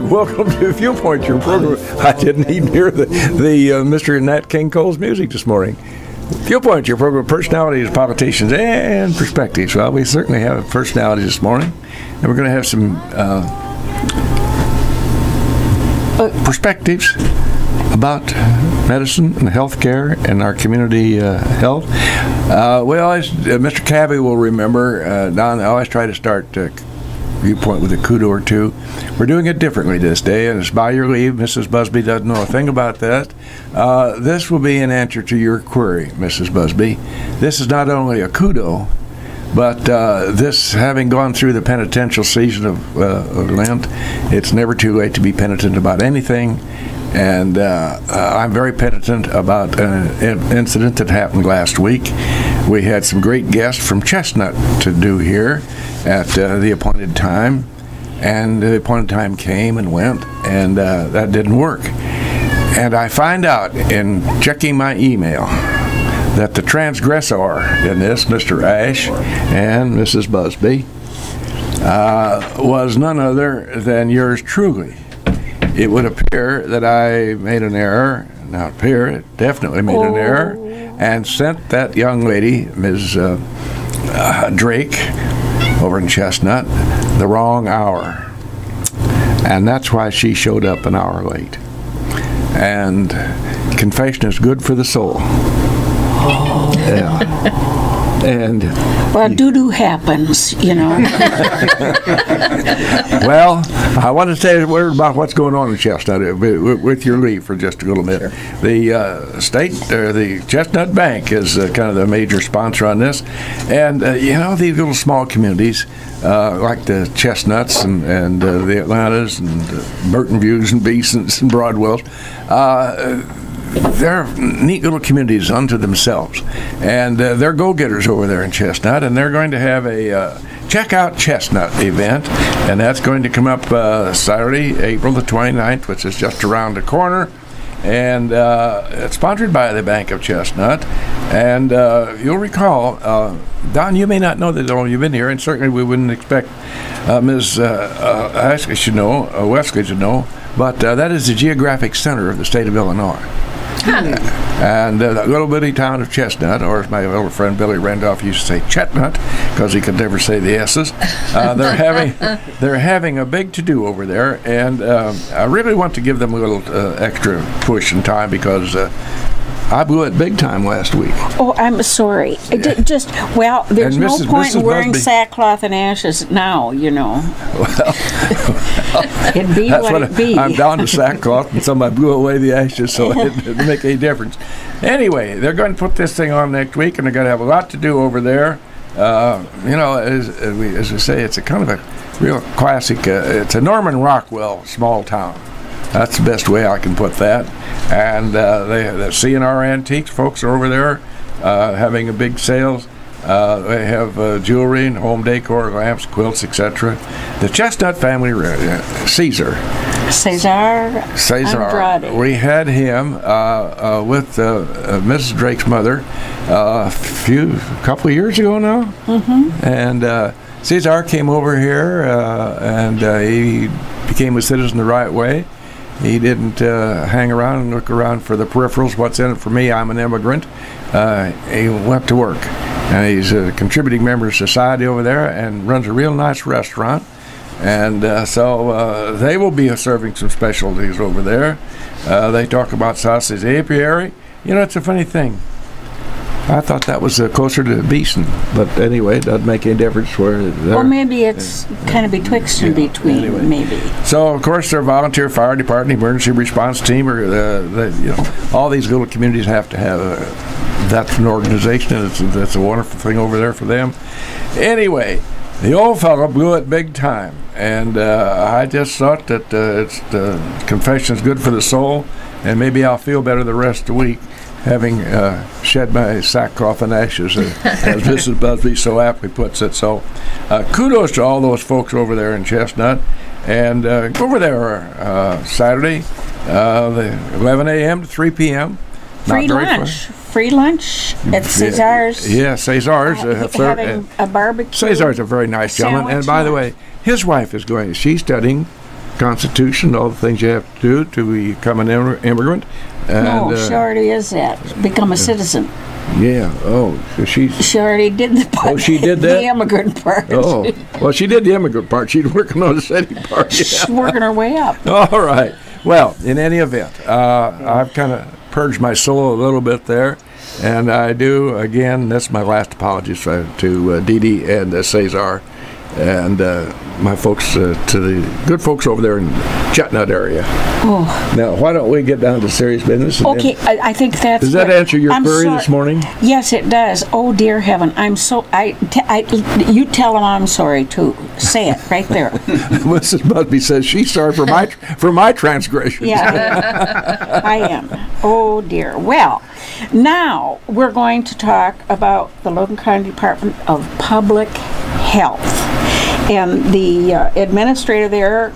Welcome to Viewpoint, your program. I didn't even hear the Mr. Nat King Cole's music this morning. Viewpoint, your program of personalities, politicians, and perspectives. Well, we certainly have personalities this morning, and we're going to have some perspectives about medicine and healthcare and our community health. We always, Mr. Cavi will remember, Don, I always try to start Viewpoint with a kudo or two. We're doing it differently this day, and it's by your leave. Mrs. Busby doesn't know a thing about that. This will be an answer to your query, Mrs. Busby. This is not only a kudo, but this, having gone through the penitential season of Lent, it's never too late to be penitent about anything. And I'm very penitent about an incident that happened last week. We had some great guests from Chestnut to do here at the appointed time, and the appointed time came and went, and that didn't work. And I find out in checking my email that the transgressor in this, Mr. Ash and Mrs. Busby, was none other than yours truly. It would appear that I made an error, not appear, it definitely made an error, and sent that young lady, Ms. Drake, over in Chestnut, the wrong hour. And that's why she showed up an hour late. And confession is good for the soul. Yeah. And well, doo-doo happens, you know. Well, I want to say a word about what's going on in Chestnut, with your leave for just a little bit. Sure. The state, the Chestnut Bank is kind of the major sponsor on this. And, you know, these little small communities, like the Chestnuts and the Atlantas and Burton Views and Beesons and Broadwells, they're neat little communities unto themselves, and they're go-getters over there in Chestnut, and they're going to have a Check Out Chestnut event, and that's going to come up Saturday, April the 29th, which is just around the corner, and it's sponsored by the Bank of Chestnut. And you'll recall, Don, you may not know that you've been here, and certainly we wouldn't expect Ms. Ashley should know, Wesley should know, but that is the geographic center of the state of Illinois. And that little bitty town of Chestnut, or as my little friend Billy Randolph used to say, Chetnut, because he could never say the S's. They're having a big to-do over there, and I really want to give them a little extra push and time, because I blew it big time last week. Oh, I'm sorry. Well, there's no point in wearing sackcloth and ashes now, you know. Well, it'd be what it be. I'm down to sackcloth, and somebody blew away the ashes, so it didn't make any difference. Anyway, they're going to put this thing on next week, and they're going to have a lot to do over there. You know, as we say, it's a kind of a real classic. It's a Norman Rockwell small town. That's the best way I can put that. And the C&R Antiques folks are over there having a big sales. They have jewelry and home decor, lamps, quilts, etc. The Chestnut family, Cesar Andrade. We had him with Mrs. Drake's mother a couple of years ago now. Mm-hmm. And Cesar came over here and he became a citizen the right way. He didn't hang around and look around for the peripherals. What's in it for me? I'm an immigrant. He went to work. And he's a contributing member of society over there and runs a real nice restaurant. And so they will be serving some specialties over there. They talk about sausage apiary. You know, it's a funny thing. I thought that was closer to Beeson, but anyway, it doesn't make any difference where. Well, maybe it's kind of betwixt and between, anyway. Maybe. So, of course, their volunteer fire department, emergency response team, or you know, all these little communities have to have that's an organization, and that's a wonderful thing over there for them. Anyway, the old fellow blew it big time, and I just thought that it's the confession's good for the soul, and maybe I'll feel better the rest of the week, having shed my sackcloth and ashes, as Mrs. Busby so aptly puts it. So kudos to all those folks over there in Chestnut. And go over there Saturday, 11 a.m. to 3 p.m. Free lunch. Free lunch at Cesar's. Yeah, Cesar's. Having a barbecue. Cesar's a very nice gentleman. And by the way, his wife is she's studying Constitution, all the things you have to do to become an immigrant. And, no, she already is that. Become a citizen. Yeah. Oh, she already did the part. Oh, she did that? The immigrant part. Oh, well, she did the immigrant part. She's working on the city part. Yeah. She's working her way up. All right. Well, in any event, I've kind of purged my soul a little bit there. And I do, again, that's my last apologies to Dee Dee and Cesar and my folks, to the good folks over there in Chestnut area. Oh. Now, why don't we get down to serious business? Okay, I think that's... Does that answer your query this morning? Yes, it does. Oh, dear heaven. I'm so... you tell them I'm sorry, too. Say it right there. Mrs. Busby says she's sorry for my transgressions. Yeah, I am. Oh, dear. Well, now we're going to talk about the Logan County Department of Public Health. And the administrator there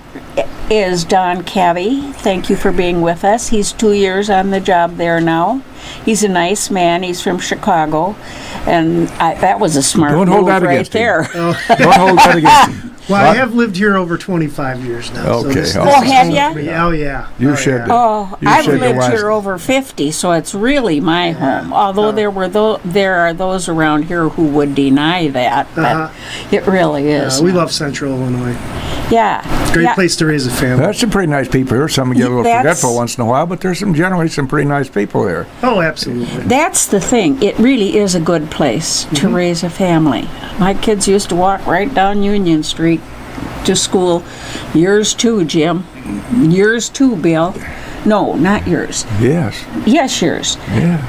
is Don Cavi. Thank you for being with us. He's 2 years on the job there now. He's a nice man. He's from Chicago. And that was a smart move right there. Don't hold that against him. Well, I have lived here over 25 years now. Okay. So have you? Oh, yeah. You should. Oh, I've lived here over 50, so it's really my home. Although there are those around here who would deny that, but it really is. We love Central Illinois. Yeah. It's a great place to raise a family. There's some pretty nice people here. Some get a little forgetful once in a while, but there's generally some pretty nice people here. Oh, absolutely. That's the thing. It really is a good place to raise a family. My kids used to walk right down Union Street to school. Yours too, Jim. Yours too, Bill. No, not yours. Yes. Yes, yours. Yeah.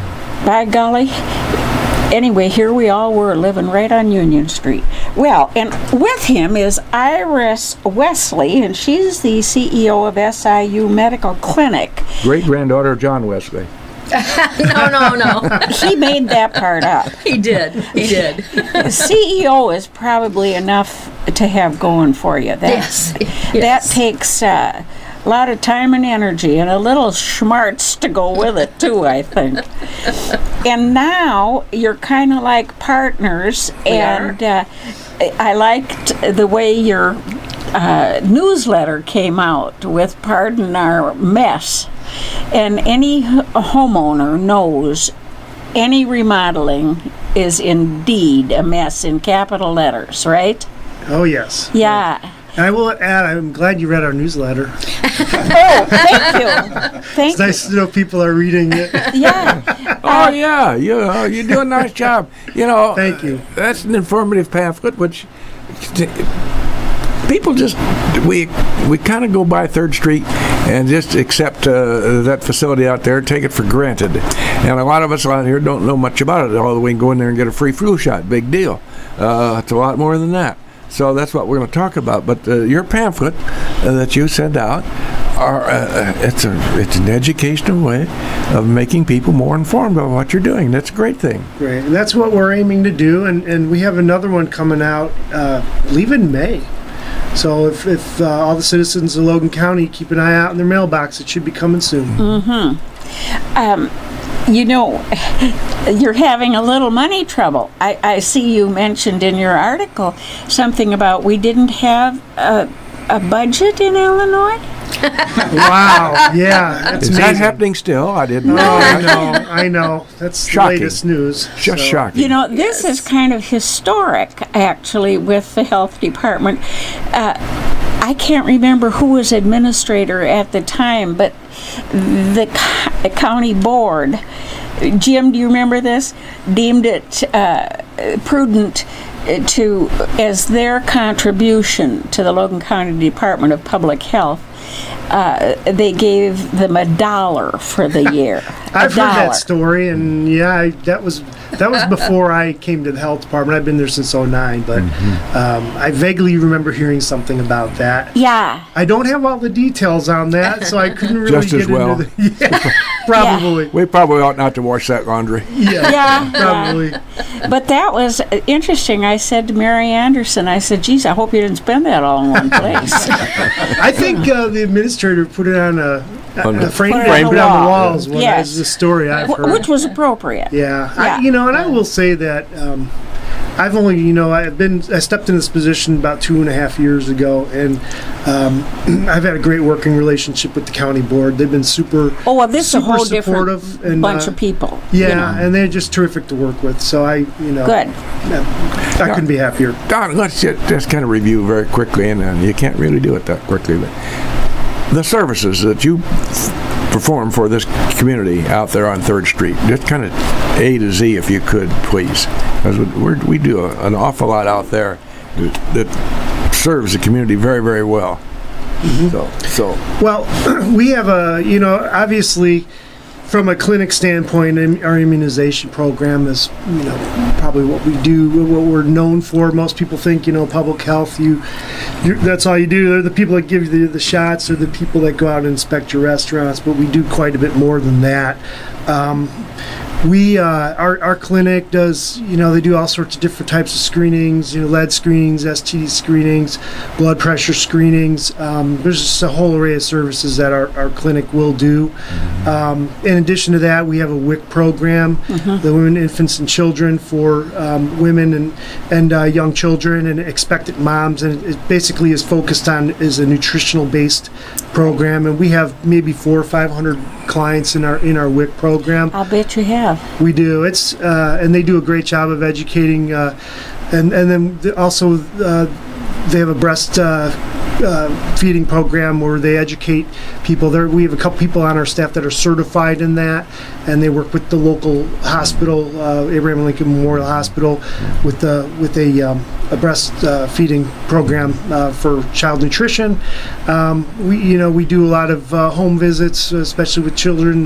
By golly. Anyway, here we all were living right on Union Street. Well, and with him is Iris Wesley, and she's the CEO of SIU Medical Clinic. Great-granddaughter of John Wesley. No. He made that part up. He did. CEO is probably enough to have going for you. Yes. That takes a lot of time and energy and a little schmarts to go with it, too, I think. And now you're kind of like partners, and I liked the way your newsletter came out with Pardon Our Mess. And any homeowner knows any remodeling is indeed a mess in capital letters, right? Oh, yes. Yeah. And I will add, I'm glad you read our newsletter. Oh, thank you. It's nice to know people are reading it. Yeah. Oh, yeah. You do a nice job. Thank you. That's an informative pamphlet, which people just, we kind of go by 3rd Street and just accept that facility out there, take it for granted. And a lot of us out here don't know much about it, although we can go in there and get a free flu shot. Big deal. It's a lot more than that. So that's what we're going to talk about. But your pamphlet that you send out, it's an educational way of making people more informed about what you're doing. That's a great thing. Great. And that's what we're aiming to do. And we have another one coming out, I believe in May. So if all the citizens of Logan County keep an eye out in their mailbox, it should be coming soon. You're having a little money trouble. I see you mentioned in your article something about we didn't have a budget in Illinois. Wow, yeah. Is that happening still? I didn't know. I know. That's shocking. The latest news. Just shocking. This is kind of historic, actually, with the health department. I can't remember who was administrator at the time, but the county board, Jim, do you remember this? Deemed it prudent as their contribution to the Logan County Department of Public Health. They gave them $1 for the year. I've heard that story, and that was before I came to the health department. I've been there since '09, but I vaguely remember hearing something about that. Yeah. I don't have all the details on that, so I couldn't really Just as get well. into the... Probably. We probably ought not to wash that laundry. Yeah, probably. But that was interesting. I said to Mary Anderson, I said, geez, I hope you didn't spend that all in one place. I think the administrator put it on a frame, put it on the walls. Yes. The story I've heard. Which was appropriate. Yeah. And I will say that I've only, I stepped in this position about 2.5 years ago, and I've had a great working relationship with the county board. They've been super, Oh, well, this is a super whole different supportive and bunch of people. yeah, and they're just terrific to work with. So I couldn't be happier. Don, let's just kind of review very quickly, and you can't really do it that quickly, but the services that you perform for this community out there on 3rd Street, just kind of A to Z, if you could, please. Because we do an awful lot out there that serves the community very, very well. Mm-hmm. Well, we have obviously, from a clinic standpoint, our immunization program is, probably what we do, what we're known for. Most people think, public health, that's all you do. They're the people that give you the shots, or the people that go out and inspect your restaurants, but we do quite a bit more than that. Our clinic does, they do all sorts of different types of screenings, lead screenings, STD screenings, blood pressure screenings. There's just a whole array of services that our clinic will do. In addition to that, we have a WIC program, the Women, Infants, and Children, for women and young children and expectant moms, and it basically is focused on is a nutritional-based program, and we have maybe 400 or 500 clients in our WIC program. I'll bet you have. We do. It's and they do a great job of educating, and then also they have a breast feeding program where they educate people. We have a couple people on our staff that are certified in that, and they work with the local hospital, Abraham Lincoln Memorial Hospital, with a breast feeding program for child nutrition. We do a lot of home visits, especially with children,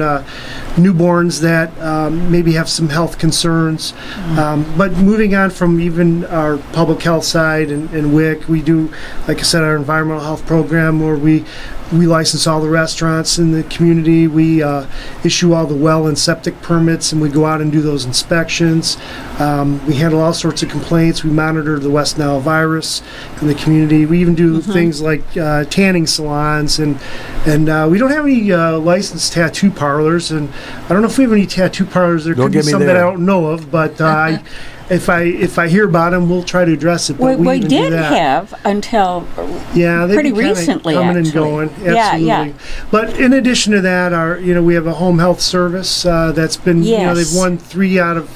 newborns that maybe have some health concerns. But moving on from even our public health side and WIC, we do, like I said, our environmental health program, where we license all the restaurants in the community. We issue all the well and septic permits, and we go out and do those inspections. We handle all sorts of complaints. We monitor the West Nile virus in the community. We even do things like tanning salons, and we don't have any licensed tattoo parlors, and I don't know if we have any tattoo parlors. There could be some that I don't know of, but if I hear about them, we'll try to address it. But we did have until pretty recently, coming actually. and going. Absolutely. Yeah. But in addition to that, we have a home health service that's been, they've won 3 out of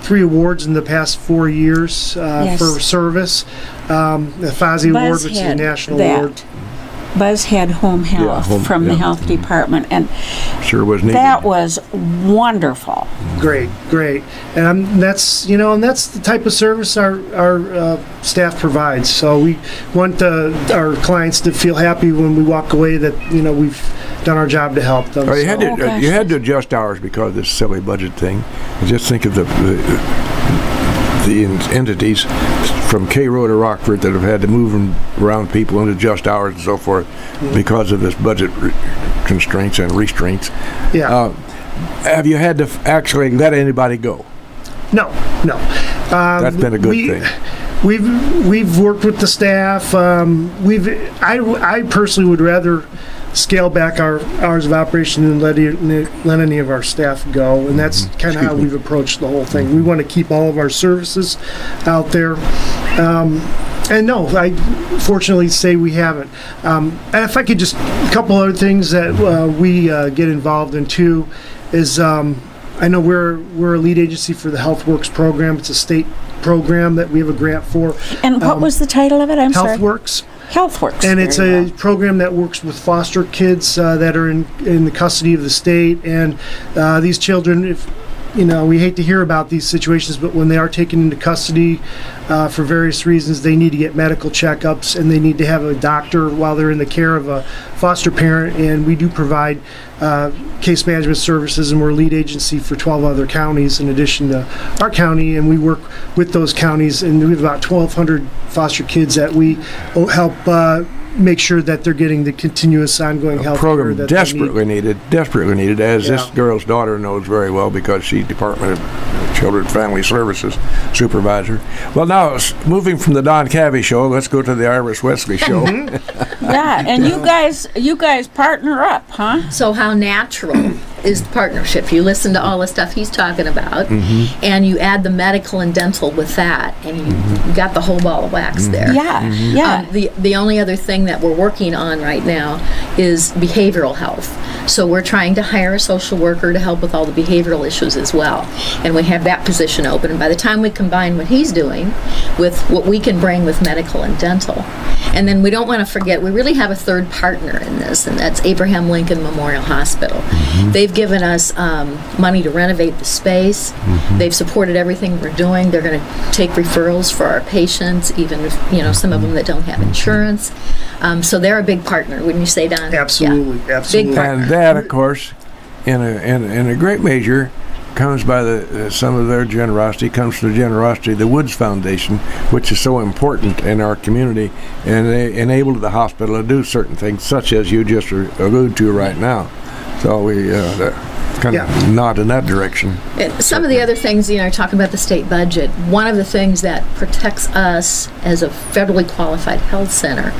3 awards in the past 4 years for service. The Fozzie Award, which is a national award. Buzz had home health from the health department, and sure was needed. That was wonderful. Great, and that's the type of service our staff provides. So we want our clients to feel happy when we walk away that we've done our job to help them. You had to adjust hours because of this silly budget thing. Just think of the entities from Cairo to Rockford that have had to move around people and adjust hours and so forth because of this budget constraints and restraints. Yeah. Have you had to actually let anybody go? No. That's been a good thing. We've worked with the staff. I personally would rather scale back our hours of operation and let any of our staff go, and that's kind of how we've approached the whole thing. We want to keep all of our services out there, and no, I fortunately say we haven't. And if I could just, a couple other things that we get involved in too is I know we're a lead agency for the HealthWorks program. It's a state program that we have a grant for. And what was the title of it? I'm sorry. HealthWorks. HealthWorks. And it's a program that works with foster kids that are in the custody of the state. And these children, we hate to hear about these situations, but when they are taken into custody for various reasons, they need to get medical checkups, and they need to have a doctor while they're in the care of a foster parent. And we do provide case management services, and we're a lead agency for 12 other counties in addition to our county, and we work with those counties, and we have about 1,200 foster kids that we help make sure that they're getting the continuous ongoing health care program that desperately they need. needed, as this Yeah. girl's daughter knows very well because she's Department of Children and Family Services supervisor. Well, now moving from the Don Cavi show, let's go to the Iris Wesley show. Yeah, and you guys partner up, huh? So how natural is the partnership? You listen to all the stuff he's talking about, and you add the medical and dental with that, and you got the whole ball of wax there. Yeah, yeah. The only other thing that we're working on right now is behavioral health. So we're trying to hire a social worker to help with all the behavioral issues as well. And we have that position open. And by the time we combine what he's doing with what we can bring with medical and dental, and then we don't want to forget, we really have a third partner in this, and that's Abraham Lincoln Memorial Hospital. They've given us money to renovate the space. They've supported everything we're doing. They're going to take referrals for our patients, even if, some of them that don't have insurance. So they're a big partner, wouldn't you say, Don? Absolutely, Yeah. absolutely. Big partner. And that, of course, in a great measure, comes by some of their generosity, comes from the generosity of the Woods Foundation, which is so important in our community, and they enabled the hospital to do certain things, such as you just alluded to right now. So we kind of nod in that direction. And some of the other things, talking about the state budget, one of the things that protects us as a federally qualified health center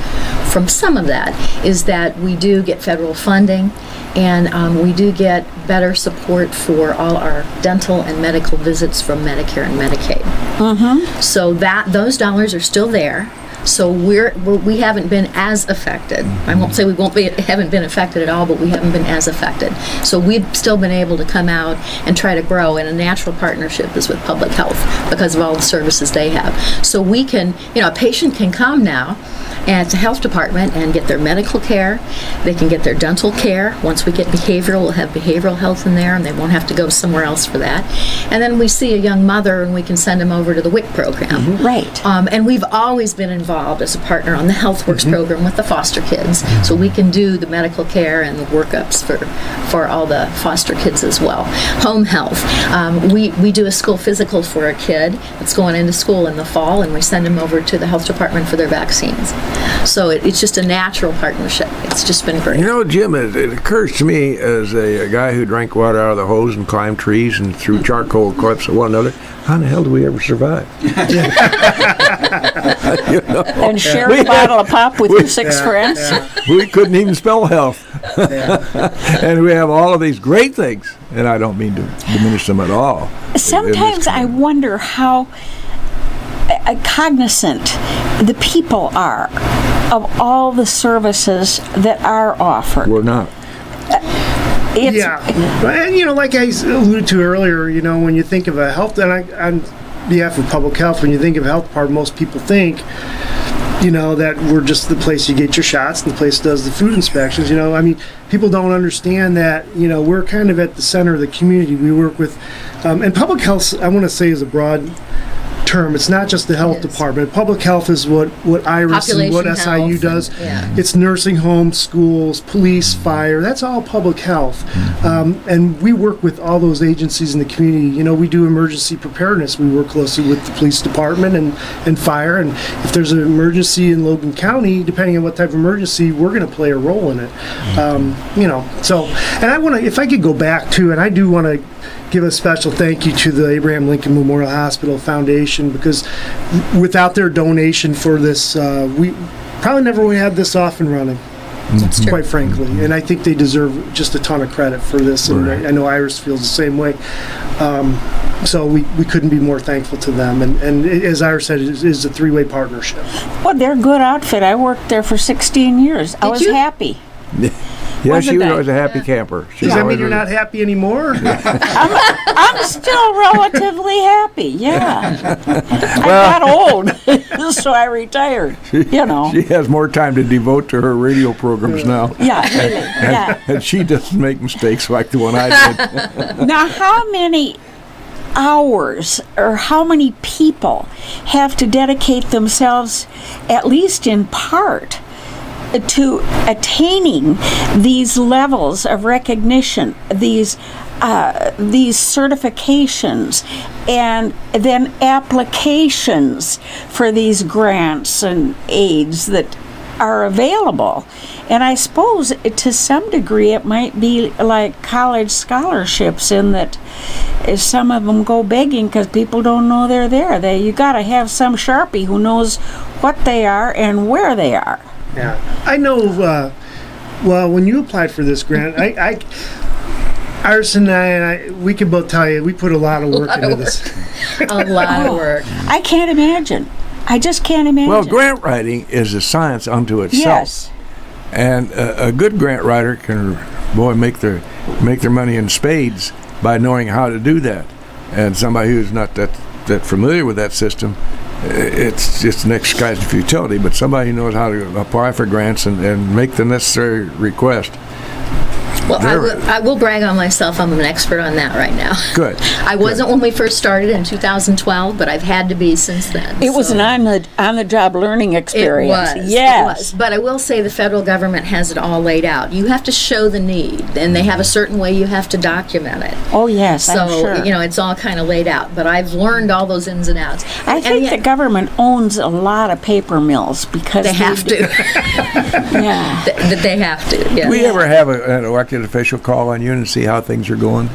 from some of that is that we do get federal funding, and we do get better support for all our dental and medical visits from Medicare and Medicaid. So those dollars are still there. So we haven't been as affected. I won't say haven't been affected at all, but we haven't been as affected. So we've still been able to come out and try to grow, and a natural partnership is with public health because of all the services they have. So we can, a patient can come now at the health department and get their medical care. They can get their dental care. Once we get behavioral, we'll have behavioral health in there, and they won't have to go somewhere else for that. And then we see a young mother, and we can send them over to the WIC program. Right. And we've always been involved as a partner on the HealthWorks program with the foster kids. So we can do the medical care and the workups for all the foster kids as well. Home health. We do a school physical for a kid that's going into school in the fall, and we send them over to the health department for their vaccines. So it's just a natural partnership. It's just been great. Jim, it occurs to me as a guy who drank water out of the hose and climbed trees and threw charcoal clips at one another, how in the hell do we ever survive? And share a bottle of pop with your 6 friends. Yeah. We couldn't even spell health. And we have all of these great things, and I don't mean to diminish them at all. Sometimes I wonder how cognizant the people are of all the services that are offered. We're not. And like I alluded to earlier, when you think of a health, and on behalf of public health, when you think of a health department, most people think, that we're just the place you get your shots and the place does the food inspections. People don't understand that, we're kind of at the center of the community. We work with, and public health, I want to say, is a broad term. It's not just the health department. Public health is what IRIS and what SIU does. It's nursing homes, schools, police, fire. That's all public health. And we work with all those agencies in the community. We do emergency preparedness. We work closely with the police department and fire. And if there's an emergency in Logan County, depending on what type of emergency, we're going to play a role in it. So, and I want to, if I could go back to, and I do want to give a special thank you to the Abraham Lincoln Memorial Hospital Foundation, because without their donation for this, we probably never would have had this off and running, quite frankly. And I think they deserve just a ton of credit for this, and I know Iris feels the same way. So we couldn't be more thankful to them. And as Iris said, it is a three-way partnership. Well, they're a good outfit. I worked there for 16 years. I was happy. Yeah, she was always a happy camper. Does that mean you're not happy anymore? I'm still relatively happy, yeah. I got old, so I retired, She has more time to devote to her radio programs now. Yeah, really, And she doesn't make mistakes like the one I did. Now, how many hours or how many people have to dedicate themselves, at least in part, to attaining these levels of recognition, these certifications, and then applications for these grants and aids that are available. And I suppose to some degree it might be like college scholarships in that some of them go begging because people don't know they're there. You got to have some Sharpie who knows what they are and where they are. Yeah, I know. Well, when you applied for this grant, Iris and I, we can both tell you, we put a lot of work into this. A lot of work. I can't imagine. I just can't imagine. Well, grant writing is a science unto itself. Yes. And a good grant writer can, make their money in spades by knowing how to do that. And somebody who's not that familiar with that system, it's just an exercise in futility. But somebody who knows how to apply for grants and make the necessary request. Well, I will brag on myself. I'm an expert on that right now. Good. I wasn't when we first started in 2012, but I've had to be since then. It was an on-the-job learning experience. It was. Yes. It was. But I will say the federal government has it all laid out. You have to show the need, and they have a certain way you have to document it. Oh, yes, I'm So, sure. it's all kind of laid out. But I've learned all those ins and outs. I think the government owns a lot of paper mills because they have to. Yeah. That they have to. Yeah. Do we ever have an elected official call on you and see how things are going?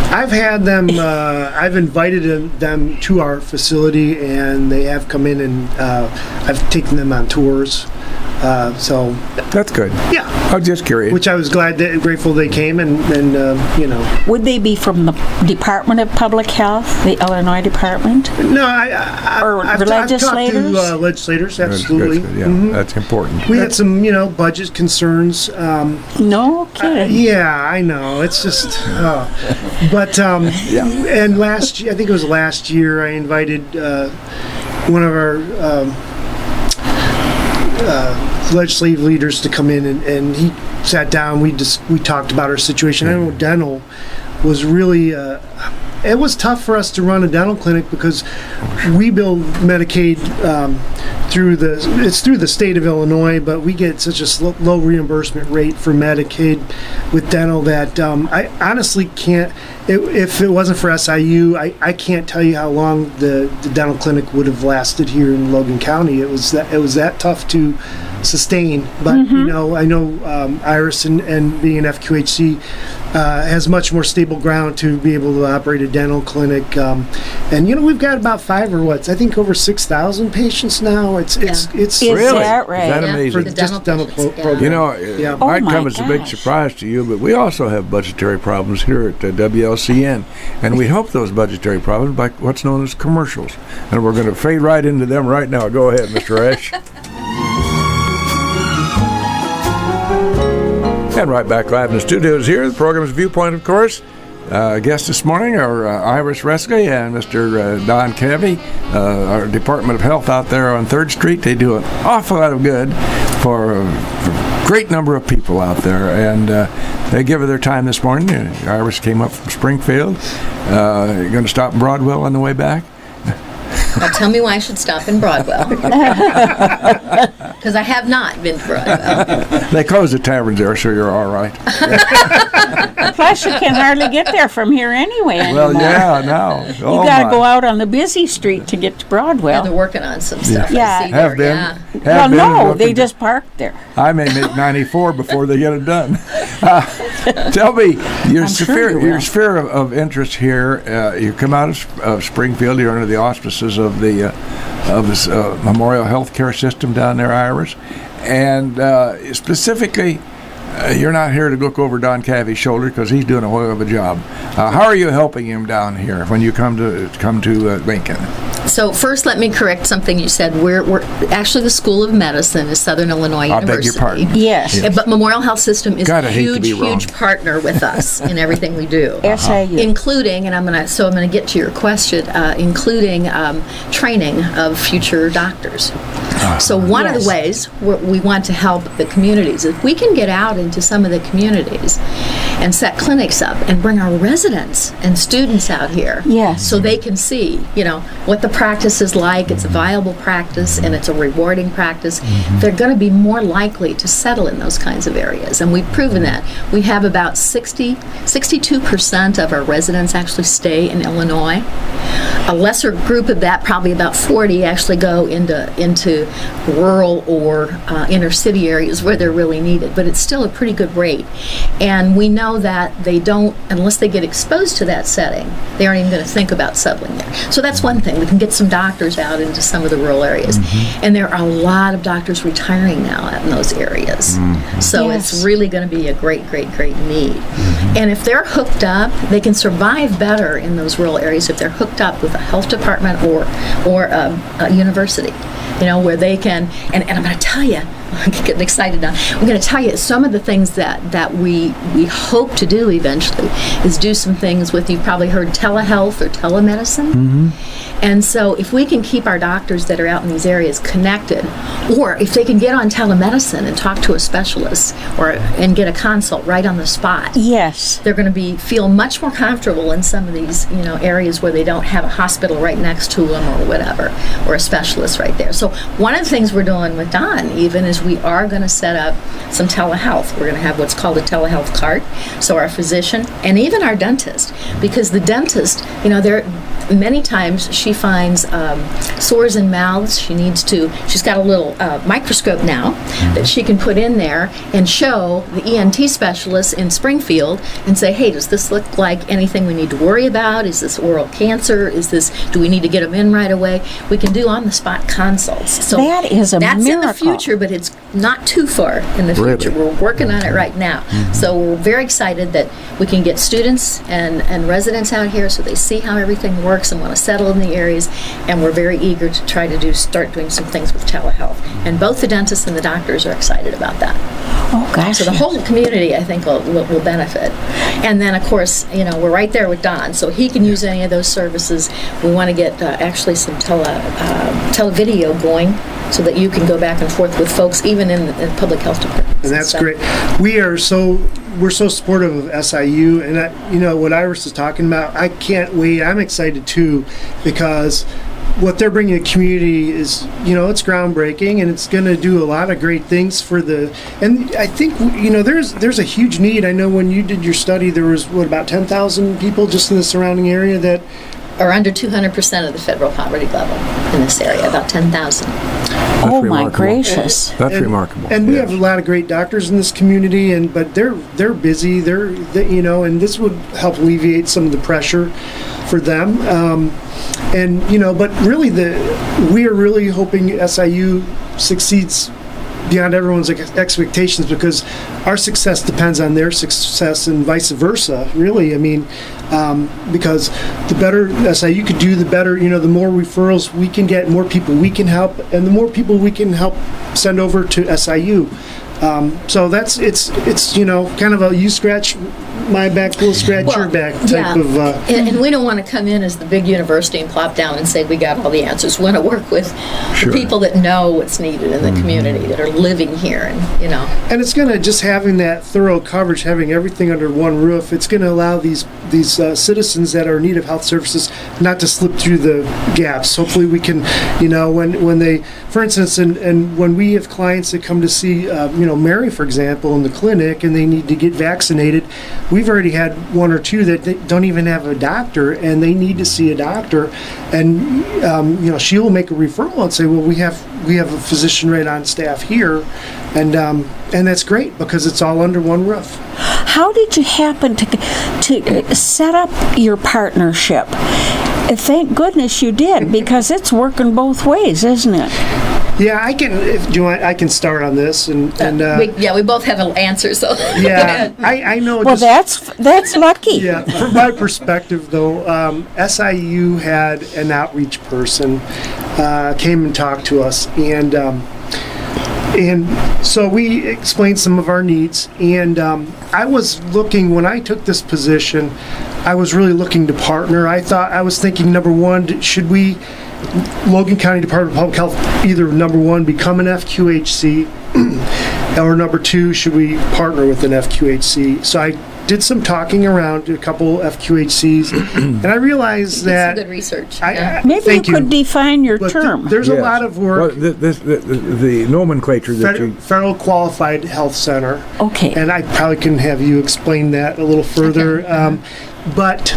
I've had them, I've invited them to our facility, and they have come in, and I've taken them on tours. So that's good. Yeah, I'm just curious. Which I was grateful they came, and Would they be from the Department of Public Health, the Illinois Department? No, I've legislators. talked to legislators, absolutely. Good. Yeah, that's important. We had some, budget concerns. No kidding. Yeah, I know. It's just, but and last year, I think it was last year, I invited one of our legislative leaders to come in, and he sat down. We talked about our situation. I know dental was really it was tough for us to run a dental clinic because we bill Medicaid through the state of Illinois, but we get such a low reimbursement rate for Medicaid with dental that I honestly can't. If it wasn't for SIU, I can't tell you how long the dental clinic would have lasted here in Logan County. It was that tough to sustain. But I know Iris and being FQHC has much more stable ground to be able to operate a dental clinic. And we've got about I think over 6,000 patients now. It's really that right? Is that amazing? For just dental program. It might come as a big surprise to you, but we also have budgetary problems here at WLCN, and we help those budgetary problems by what's known as commercials. And we're going to fade right into them right now. Go ahead, Mr. Ash. And right back live in the studios here. The program is Viewpoint, of course. Guests this morning are Iris Wesley and Mr. Don Cavi, our Department of Health out there on 3rd Street. They do an awful lot of good for a great number of people out there, and they give her their time this morning. Iris came up from Springfield. You're going to stop in Broadwell on the way back? Now tell me why I should stop in Broadwell. Because I have not been to Broadwell. They close the taverns there, so you're all right. Plus, you can hardly get there from here anyway anymore. Well, yeah, no. You got to go out on the busy street to get to Broadwell. Yeah, they're working on some stuff. Yeah. I see Have there. been. Well, no, they just parked there. I may make 94 before they get it done. Tell me, your sphere of interest here, you come out of Springfield, you're under the auspices of this Memorial Healthcare System down there, Iris, and specifically, you're not here to look over Don Cavi's shoulder because he's doing a whale of a job. How are you helping him down here when you come to Lincoln? So first, let me correct something you said. We're actually the School of Medicine is Southern Illinois University. I beg your pardon. Yes. But Memorial Health System is a huge wrong. partner with us in everything we do. SIU. Including, and I'm gonna get to your question, including training of future doctors. So one of the ways we want to help the communities, if we can get out into some of the communities and set clinics up and bring our residents and students out here, so they can see, what the practice is like. It's a viable practice and it's a rewarding practice. They're going to be more likely to settle in those kinds of areas, and we've proven that. We have about 62% of our residents actually stay in Illinois. A lesser group of that, probably about 40, actually go into rural or inner city areas where they're really needed, but it's still a pretty good rate. And we know that they don't, unless they get exposed to that setting, they aren't even going to think about settling there. So that's one thing. We can get some doctors out into some of the rural areas. And there are a lot of doctors retiring now out in those areas. So it's really going to be a great, great, great need. And if they're hooked up, they can survive better in those rural areas if they're hooked up with a health department or a university, you know, where they can, and I'm going to tell you, I'm getting excited now. I'm going to tell you some of the things that we hope to do eventually is do some things with, you've probably heard telehealth or telemedicine. And so if we can keep our doctors that are out in these areas connected, or if they can get on telemedicine and talk to a specialist and get a consult right on the spot. Yes. They're going to feel much more comfortable in some of these, you know, areas where they don't have a hospital right next to them or whatever, or a specialist right there. So one of the things we're doing with Don even is we are going to set up some telehealth. We're going to have what's called a telehealth cart. So our physician and even our dentist, because the dentist, you know, many times she finds sores in mouths. She's got a little microscope now that she can put in there and show the ENT specialist in Springfield and say, hey, does this look like anything we need to worry about? Is this oral cancer? Do we need to get them in right away? We can do on-the-spot consults. So that is a that's miracle. In the future, but it's not too far in the future. Really? We're working on it right now. So we're very excited that we can get students and residents out here so they see how everything works and want to settle in the areas, and we're very eager to try to start doing some things with telehealth. And both the dentists and the doctors are excited about that. Oh, gosh. So the whole community, I think, will benefit. And then, of course, you know, we're right there with Don, so he can use any of those services. We want to get actually some televideo going so that you can go back and forth with folks, even in public health departments. And that's great. We're so supportive of SIU, and you know what Iris is talking about. I can't wait. I'm excited too, because what they're bringing to the community is, you know, it's groundbreaking, and it's going to do a lot of great things for and I think, you know, there's a huge need. I know when you did your study, there was about 10,000 people just in the surrounding area that are under 200% of the federal poverty level in this area, about 10,000. Oh, my gracious. That's remarkable. And we have a lot of great doctors in this community, but they're busy. They you know, and this would help alleviate some of the pressure for them. And you know, but really, we are really hoping SIU succeeds beyond everyone's expectations, because our success depends on their success and vice versa, really. I mean, because the better SIU could do, the better, you know, the more referrals we can get, more people we can help, and the more people we can help send over to SIU. So it's you know, kind of a you scratch my back, we'll scratch your back type of. And we don't want to come in as the big university and plop down and say we got all the answers. We want to work with the people that know what's needed in the community, that are living here, and you know. And it's going to, just having that thorough coverage, having everything under one roof, it's going to allow these citizens that are in need of health services not to slip through the gaps. Hopefully we can, you know, when they, for instance, and when we have clients that come to see, you know, Mary, for example, in the clinic, and they need to get vaccinated, we've already had one or two that don't even have a doctor, and they need to see a doctor, and you know, she will make a referral and say, well, we have a physician right on staff here, and that's great because it's all under one roof. How did you happen to set up your partnership? Thank goodness you did, because it's working both ways, isn't it? Yeah, I can. If you want, I can start on this, and we both have an answer. So yeah, I know. Well, that's lucky. Yeah, from my perspective, though, SIU had an outreach person came and talked to us, and so we explained some of our needs. And I was looking, when I took this position, I was really looking to partner. I was thinking, number one, should we, Logan County Department of Public Health, either number one, become an FQHC, or number two, should we partner with an FQHC? So I did some talking around to a couple FQHCs, and I realized that some good research. Maybe you could define your term. There's a lot of work. Well, the nomenclature that Federal Qualified Health Center. Okay. And I probably can have you explain that a little further. Okay. But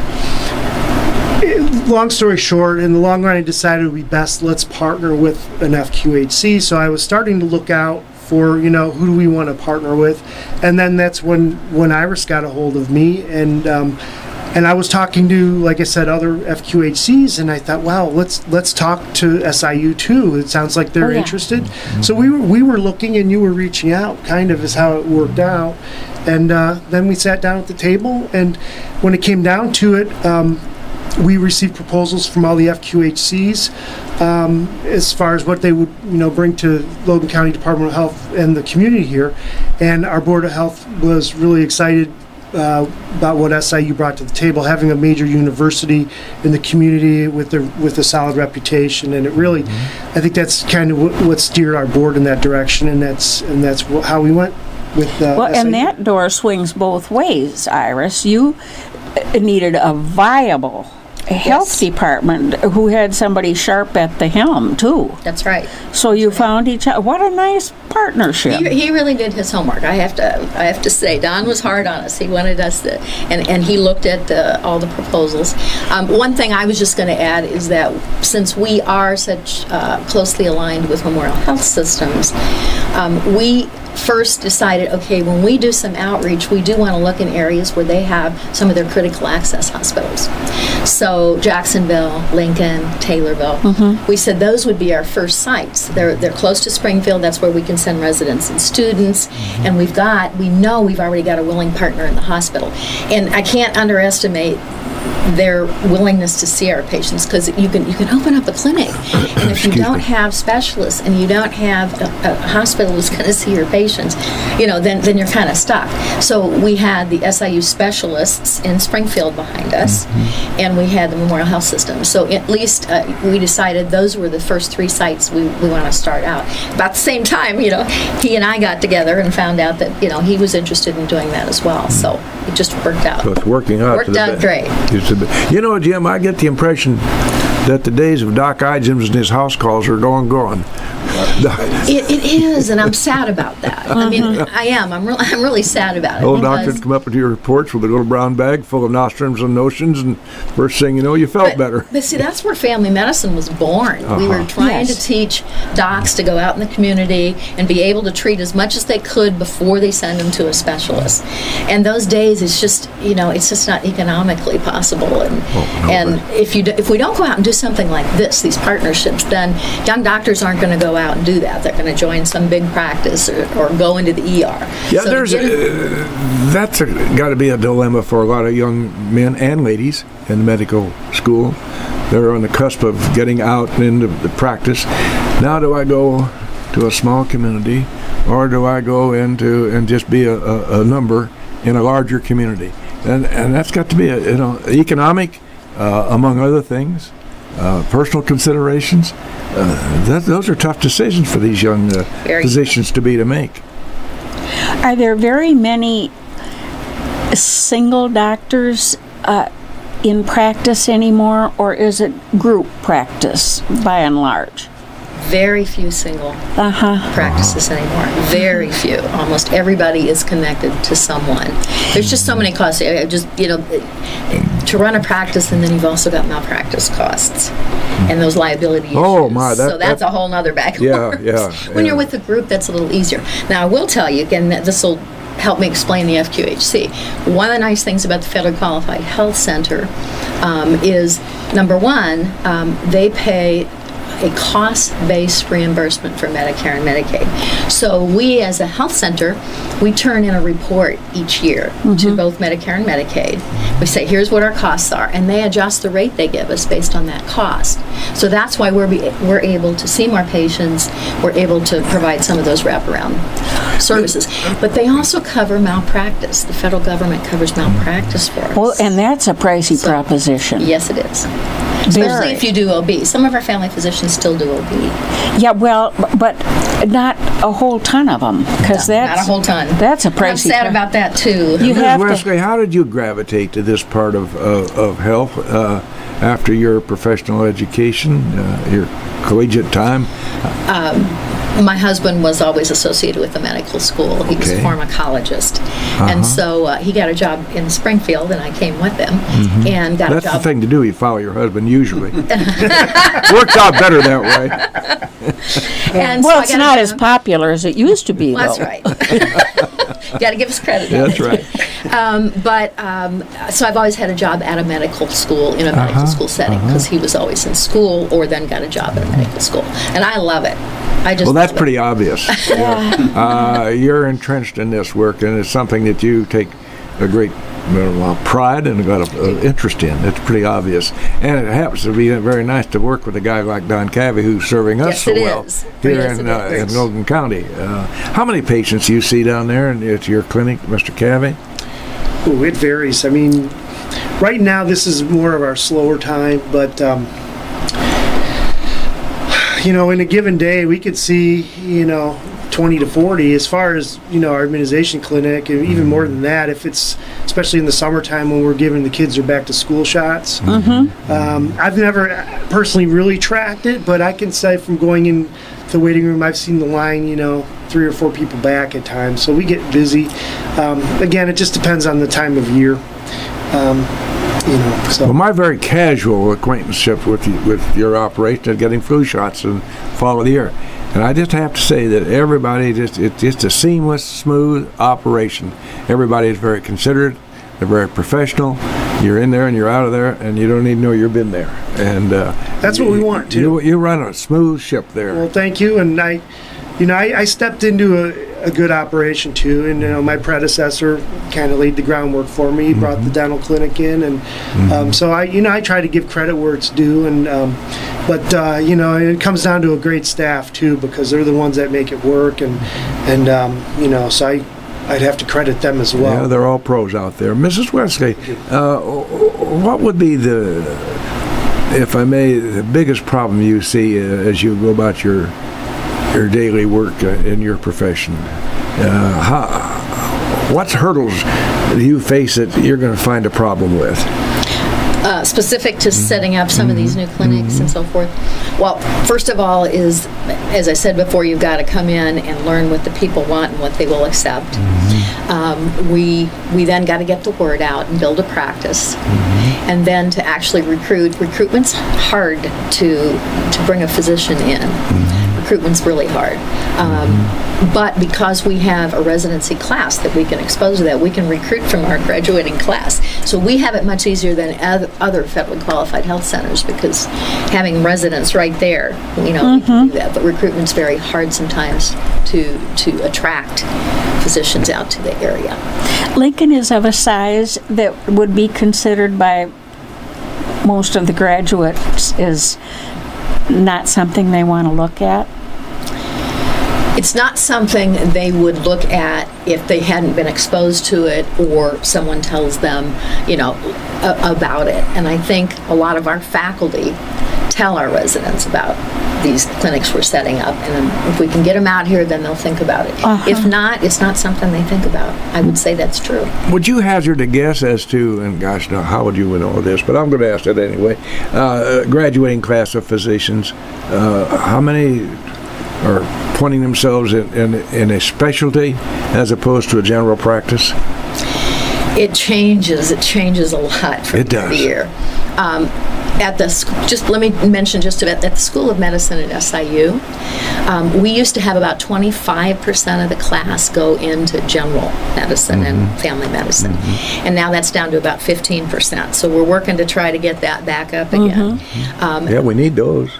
long story short, in the long run, I decided it would be best, let's partner with an FQHC. So I was starting to look out for, who do we want to partner with? And then that's when Iris got a hold of me, and I was talking to, like I said, other FQHCs, and I thought, wow, let's talk to SIU too. It sounds like they're interested. So we were looking, and you were reaching out, kind of is how it worked out. And then we sat down at the table, and when it came down to it, we received proposals from all the FQHCs as far as what they would, bring to Logan County Department of Health and the community here. And our Board of Health was really excited about what SIU brought to the table, having a major university in the community with a solid reputation, and it really, I think that's kind of what steered our board in that direction, and that's how we went with well, SIU. And that door swings both ways, Iris. You needed a viable health department who had somebody sharp at the helm too. That's right. So you found each other. What a nice partnership. He really did his homework. I have to say, Don was hard on us. He wanted us to, and he looked at all the proposals. One thing I was just going to add is that since we are such closely aligned with Memorial Health Systems, we first decided, okay, when we do some outreach, we do want to look in areas where they have some of their critical access hospitals. So Jacksonville, Lincoln, Taylorville. We said those would be our first sites. They're close to Springfield. That's where we can send residents and students. And we know we've already got a willing partner in the hospital. And I can't underestimate their willingness to see our patients, because you can open up a clinic, and if you don't have specialists and you don't have a hospital that's going to see your patients, then you're kind of stuck. So we had the SIU specialists in Springfield behind us, and we had the Memorial Health System. So at least we decided those were the first 3 sites we want to start out. About the same time, he and I got together and found out that he was interested in doing that as well. So it just worked out. So it's working out. Worked out great. Jim, I get the impression that the days of Doc Idgems and his house calls are long gone. It is, and I'm sad about that. I mean, I am. I'm really sad about it. Old doctors come up with your reports with a little brown bag full of nostrums and notions, and first thing you know, you felt better. But see, that's where family medicine was born. We were trying to teach docs to go out in the community and be able to treat as much as they could before they send them to a specialist. And those days, it's just not economically possible. And if we don't go out and do something like this, these partnerships, then young doctors aren't going to go out and do that. They're going to join some big practice or go into the ER. Yeah, so that's got to be a dilemma for a lot of young men and ladies in medical school. They're on the cusp of getting out and into the practice. Now, do I go to a small community, or do I go into and just be a number in a larger community? And that's got to be economic, among other things. Personal considerations. Those are tough decisions for these young physicians to make. Are there very many single doctors in practice anymore, or is it group practice by and large? Very few single practices anymore. Very few. Almost everybody is connected to someone. There's just so many costs. To run a practice, and then you've also got malpractice costs and those liability issues. Oh my! So that's a whole nother bag of worms. When you're with a group, that's a little easier. Now I will tell you again that this will help me explain the FQHC. One of the nice things about the Federally Qualified Health Center is, number one, they pay a cost-based reimbursement for Medicare and Medicaid. So we, as a health center, we turn in a report each year to both Medicare and Medicaid. We say, here's what our costs are, and they adjust the rate they give us based on that cost. So that's why we're able to see more patients. We're able to provide some of those wraparound services. But they also cover malpractice. The federal government covers malpractice for us. Well, and that's a pricey proposition. Yes, it is. Especially if you do OB. Some of our family physicians still do OB. Yeah, well, but not a whole ton of them, because not a whole ton. That's a pricey. I'm sad about that too. Wesley, how did you gravitate to this part of health after your professional education, your collegiate time? My husband was always associated with the medical school. He was a pharmacologist. And so he got a job in Springfield, and I came with him and got a job. That's the thing to do. You follow your husband usually. Works out better that way. And well, it's not as popular as it used to be, That's though. right. Got to give us credit. That's right. So I've always had a job at a medical school, in a medical school setting, because he was always in school or then got a job at a medical school. And I love it. Well, that's pretty obvious. You're entrenched in this work, and it's something that you take a great pride and got an interest in. It's pretty obvious. And it happens to be very nice to work with a guy like Don Cavi, who's serving us so well here in Logan County. How many patients do you see down there at your clinic, Mr. Cavi? Oh, it varies. I mean, right now this is more of our slower time, but in a given day we could see 20 to 40 as far as our immunization clinic, and even more than that if it's especially in the summertime when we're giving the kids their back to school shots. I've never personally really tracked it, but I can say from going in the waiting room I've seen the line 3 or 4 people back at times, so we get busy. Again, it just depends on the time of year. Well, my very casual acquaintanceship with your operation is getting flu shots in the fall of the year. And I just have to say that everybody, it's just a seamless, smooth operation. Everybody is very considerate. They're very professional. You're in there and you're out of there, and you don't even know you've been there. And that's what we want, too. You run a smooth ship there. Well, thank you. And I stepped into a good operation too, and my predecessor kind of laid the groundwork for me. He brought the dental clinic in, and so I try to give credit where it's due, and but it comes down to a great staff too, because they're the ones that make it work, and so I'd have to credit them as well. Yeah, they're all pros out there. Mrs. Wesley, what would be if I may, the biggest problem you see as you go about your daily work in your profession? What hurdles do you face that you're going to find a problem with? Specific to setting up some of these new clinics and so forth? Well, first of all is, as I said before, you've got to come in and learn what the people want and what they will accept. We then got to get the word out and build a practice. And then to actually recruit. Recruitment's hard to bring a physician in. Recruitment's really hard. But because we have a residency class that we can expose to that, we can recruit from our graduating class. So we have it much easier than other federally qualified health centers, because having residents right there, we can do that. But recruitment's very hard sometimes to attract physicians out to the area. Lincoln is of a size that would be considered by most of the graduates is not something they want to look at. It's not something they would look at if they hadn't been exposed to it or someone tells them, about it. And I think a lot of our faculty tell our residents about these clinics we're setting up, and if we can get them out here, then they'll think about it. If not, it's not something they think about. I would say that's true. Would you hazard a guess as to, and gosh, now how would you know this, but I'm going to ask it anyway, graduating class of physicians, how many are pointing themselves in a specialty as opposed to a general practice? It changes. It changes a lot from year to year. Just let me mention just about at the School of Medicine at SIU, we used to have about 25% of the class go into general medicine and family medicine, and now that's down to about 15%. So we're working to try to get that back up again. Yeah, we need those.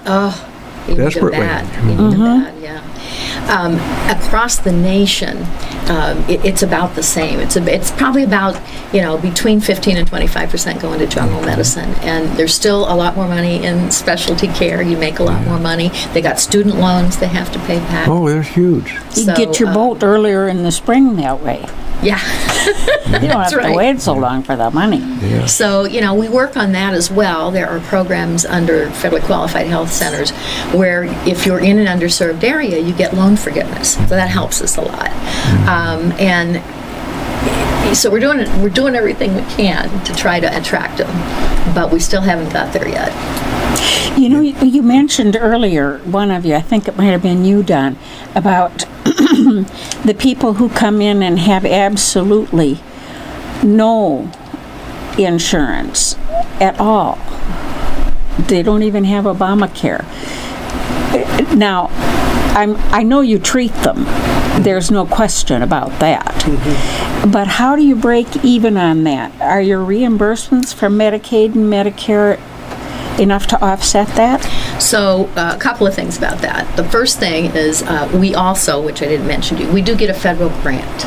Desperately. Even bad, yeah. Across the nation, it's about the same. It's probably about between 15 and 25% going to general medicine, and there's still a lot more money in specialty care. You make a lot more money. They got student loans they have to pay back. Oh, they're huge. You get your boat earlier in the spring that way. Yeah. You don't have to wait so long for the money. Yeah. So, we work on that as well. There are programs under federally qualified health centers where if you're in an underserved area, you get loan forgiveness. So that helps us a lot. And So we're doing everything we can to try to attract them, but we still haven't got there yet. You know, you mentioned earlier, one of you, I think it might have been you, Don, about the people who come in and have absolutely no insurance at all. They don't even have Obamacare. Now, I know you treat them. There's no question about that. Mm-hmm. But how do you break even on that? Are your reimbursements from Medicaid and Medicare enough to offset that? So a couple of things about that. The first thing is we also, which I didn't mention to you, we do get a federal grant.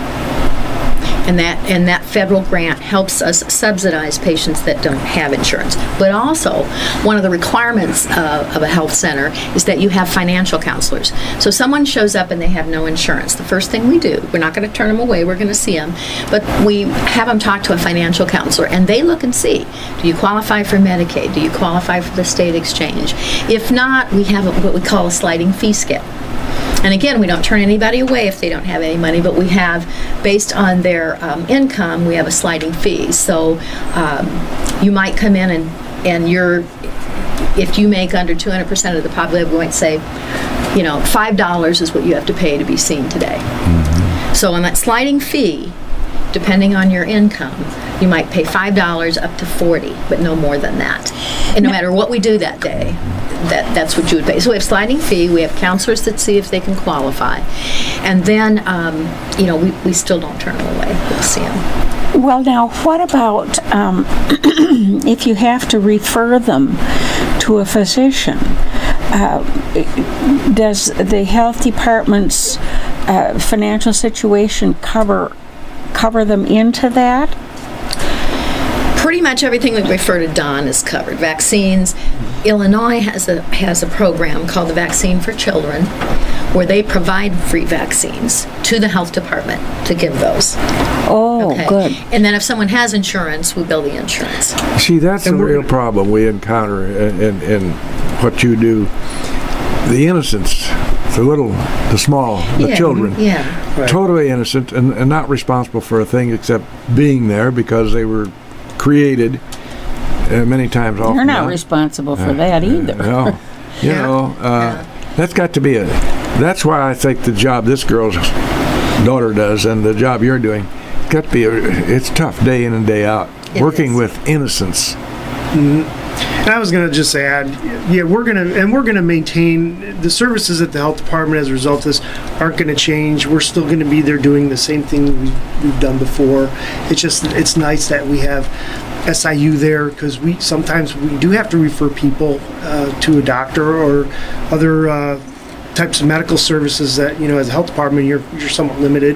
And that federal grant helps us subsidize patients that don't have insurance. But also, one of the requirements of a health center is that you have financial counselors. So someone shows up and they have no insurance. The first thing we do, we're not going to turn them away, we're going to see them, but we have them talk to a financial counselor, and they look and see, do you qualify for Medicaid? Do you qualify for the state exchange? If not, we have what we call a sliding fee scale. And again, we don't turn anybody away if they don't have any money, but we have, based on their income, we have a sliding fee. So you might come in and if you make under 200% of the population, we might say, you know, $5 is what you have to pay to be seen today. Mm-hmm. So on that sliding fee, depending on your income, you might pay $5 up to $40, but no more than that. And no matter what we do that day, that's what you would pay. So we have sliding fee, we have counselors that see if they can qualify, and then you know, we still don't turn them away. We'll see them. Well, now, what about if you have to refer them to a physician? Does the health department's financial situation cover them into that? Pretty much everything we refer to Don is covered. Vaccines. Illinois has a program called the Vaccine for Children, where they provide free vaccines to the health department to give those. Oh, okay. Good. And then if someone has insurance, we bill the insurance. See, that's the real problem we encounter in what you do. The innocents, the small, the children, right. Totally innocent and not responsible for a thing except being there because they were created many times. You're not responsible for that either. No, you know, that's got to be that's why I think the job this girl's daughter does and the job you're doing, got to be it's tough day in and day out, working with innocence. Mm-hmm. And I was going to just add, we're going to maintain the services at the health department as a result of this aren't going to change. We're still going to be there doing the same thing we've done before. It's nice that we have SIU there because sometimes we do have to refer people to a doctor or other types of medical services that, you know, as a health department you're somewhat limited,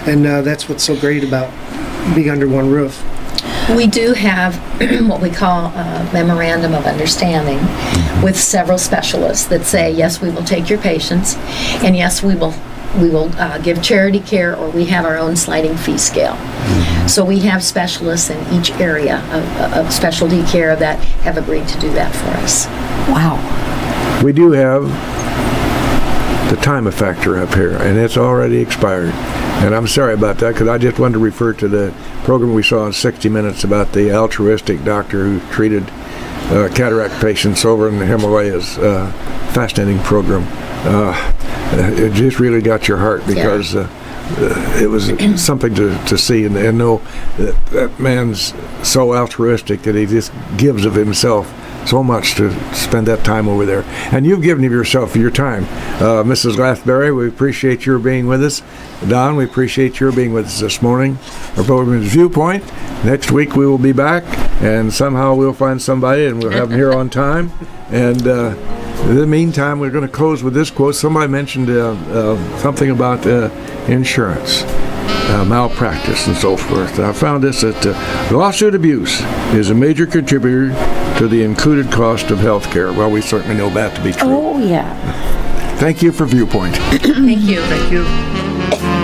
and that's what's so great about being under one roof. We do have what we call a memorandum of understanding with several specialists that say, yes, we will take your patients, and yes, we will give charity care, or we have our own sliding fee scale. So we have specialists in each area of specialty care that have agreed to do that for us. Wow. We do have the time factor up here, and it's already expired. And I'm sorry about that because I just wanted to refer to the program we saw in 60 Minutes about the altruistic doctor who treated cataract patients over in the Himalayas. Fascinating program. It just really got your heart because it was something to see and know that man's so altruistic that he just gives of himself so much to spend that time over there. And you've given of yourself your time. Mrs. Lathbury, we appreciate your being with us. Don, we appreciate your being with us this morning. Our program is Viewpoint. Next week we will be back, and somehow we'll find somebody, and we'll have them here on time. And in the meantime, we're going to close with this quote. Somebody mentioned something about insurance, malpractice, and so forth. I found this that lawsuit abuse is a major contributor to the included cost of health care. Well, we certainly know that to be true. Oh, yeah. Thank you for Viewpoint. Thank you. Thank you.